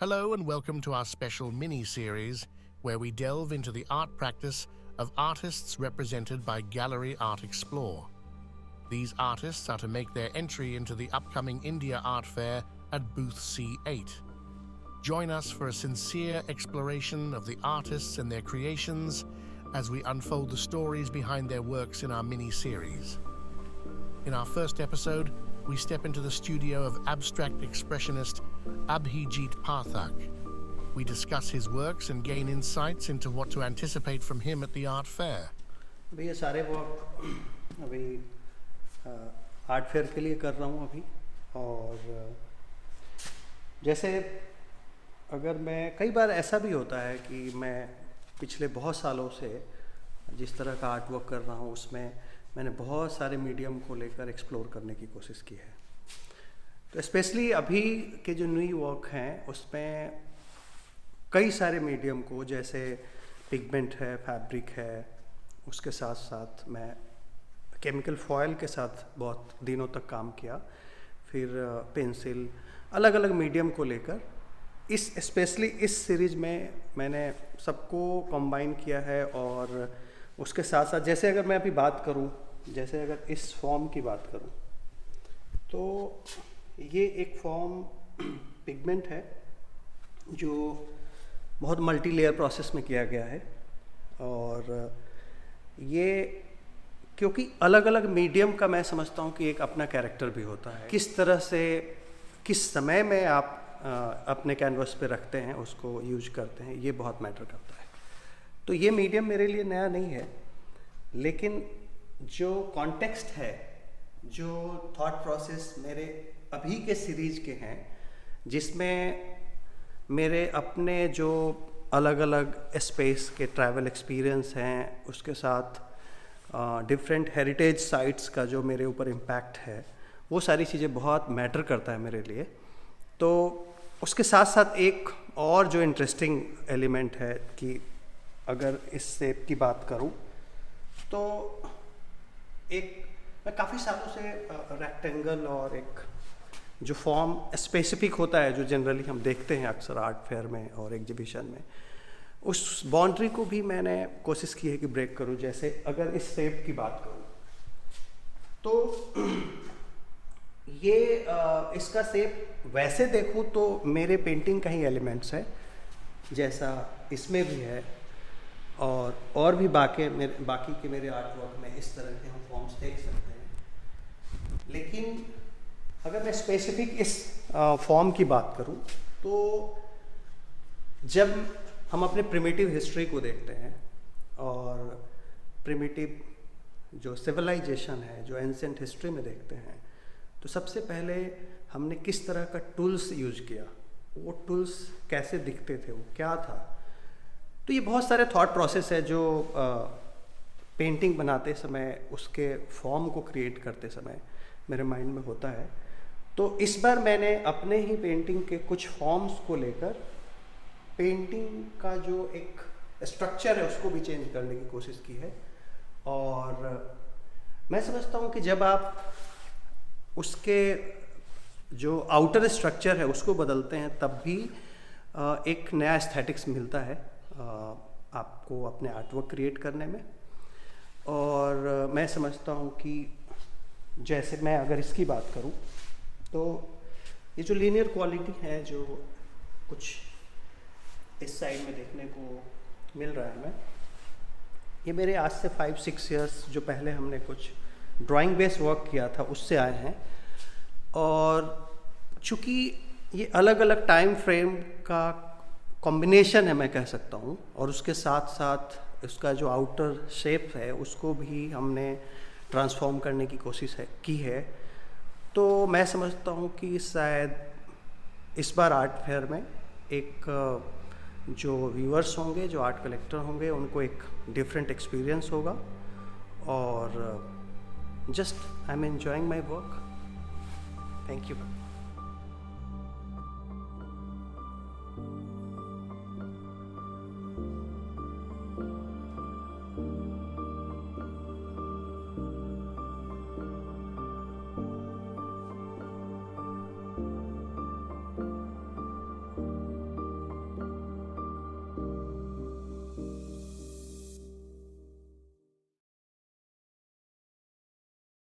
Hello and welcome to our special mini-series where we delve into the art practice of artists represented by Gallery Art Explore. These artists are to make their entry into the upcoming India Art Fair at Booth C8. Join us for a sincere exploration of the artists and their creations as we unfold the stories behind their works in our mini-series. In our first episode, we step into the studio of abstract expressionist Abhijit Pathak. We discuss his works and gain insights into what to anticipate from him at the art fair. अभी ये सारे work अभी art fair के लिए कर रहा हूँ अभी। और जैसे अगर मैं कई बार ऐसा भी होता है कि मैं पिछले बहुत सालों से जिस तरह का आर्ट वर्क कर रहा हूँ उसमें मैंने बहुत सारे मीडियम को लेकर एक्सप्लोर करने की कोशिश की है। तो स्पेशली अभी के जो न्यू वर्क हैं उसमें कई सारे मीडियम को, जैसे पिगमेंट है, फैब्रिक है, उसके साथ साथ मैं केमिकल फॉयल के साथ बहुत दिनों तक काम किया, फिर पेंसिल, अलग अलग मीडियम को लेकर इस स्पेशली इस सीरीज़ में मैंने सबको कंबाइन किया है। और उसके साथ साथ जैसे अगर मैं अभी बात करूं, जैसे अगर इस फॉर्म की बात करूं तो ये एक फॉर्म पिगमेंट है जो बहुत मल्टी लेयर प्रोसेस में किया गया है। और ये क्योंकि अलग अलग मीडियम का मैं समझता हूँ कि एक अपना कैरेक्टर भी होता है, किस तरह से किस समय में आप अपने कैनवस पे रखते हैं, उसको यूज करते हैं, ये बहुत मैटर करता है। तो ये मीडियम मेरे लिए नया नहीं है, लेकिन जो कॉन्टेक्स्ट है, जो थॉट प्रोसेस मेरे अभी के सीरीज के हैं, जिसमें मेरे अपने जो अलग अलग स्पेस के ट्रैवल एक्सपीरियंस हैं, उसके साथ डिफरेंट हेरिटेज साइट्स का जो मेरे ऊपर इम्पैक्ट है, वो सारी चीज़ें बहुत मैटर करता है मेरे लिए। तो उसके साथ साथ एक और जो इंटरेस्टिंग एलिमेंट है कि अगर इस शेप की बात करूं तो मैं काफ़ी सालों से रेक्टेंगल और एक जो फॉर्म स्पेसिफिक होता है जो जनरली हम देखते हैं अक्सर आर्ट फेयर में और एग्जीबिशन में, उस बाउंड्री को भी मैंने कोशिश की है कि ब्रेक करूं। जैसे अगर इस शेप की बात करूं तो ये इसका शेप वैसे देखूं तो मेरे पेंटिंग का ही एलिमेंट्स है, जैसा इसमें भी है, और भी बाकी के मेरे आर्ट वर्क में इस तरह के हम फॉर्म्स देख सकते हैं। लेकिन अगर मैं स्पेसिफिक इस फॉर्म की बात करूं तो जब हम अपने प्रिमिटिव हिस्ट्री को देखते हैं और प्रिमिटिव जो सिविलाइजेशन है, जो एंशिएंट हिस्ट्री में देखते हैं, तो सबसे पहले हमने किस तरह का टूल्स यूज किया, वो टूल्स कैसे दिखते थे, वो क्या था। तो ये बहुत सारे थॉट प्रोसेस है जो पेंटिंग बनाते समय, उसके फॉर्म को क्रिएट करते समय मेरे माइंड में होता है। तो इस बार मैंने अपने ही पेंटिंग के कुछ फॉर्म्स को लेकर पेंटिंग का जो एक स्ट्रक्चर है उसको भी चेंज करने की कोशिश की है। और मैं समझता हूँ कि जब आप उसके जो आउटर स्ट्रक्चर है उसको बदलते हैं तब भी एक नया एस्थेटिक्स मिलता है आपको अपने आर्टवर्क क्रिएट करने में। और मैं समझता हूँ कि जैसे मैं अगर इसकी बात करूँ तो ये जो लीनियर क्वालिटी है जो कुछ इस साइड में देखने को मिल रहा है, ये मेरे आज से 5-6 इयर्स जो पहले हमने कुछ ड्राइंग बेस्ड वर्क किया था उससे आए हैं। और चूँकि ये अलग अलग टाइम फ्रेम का कॉम्बिनेशन है मैं कह सकता हूँ, और उसके साथ साथ उसका जो आउटर शेप है उसको भी हमने ट्रांसफॉर्म करने की कोशिश की है। तो मैं समझता हूँ कि शायद इस बार आर्ट फेयर में एक जो व्यूअर्स होंगे, जो आर्ट कलेक्टर होंगे, उनको एक डिफरेंट एक्सपीरियंस होगा। और just I am enjoying my work. Thank you.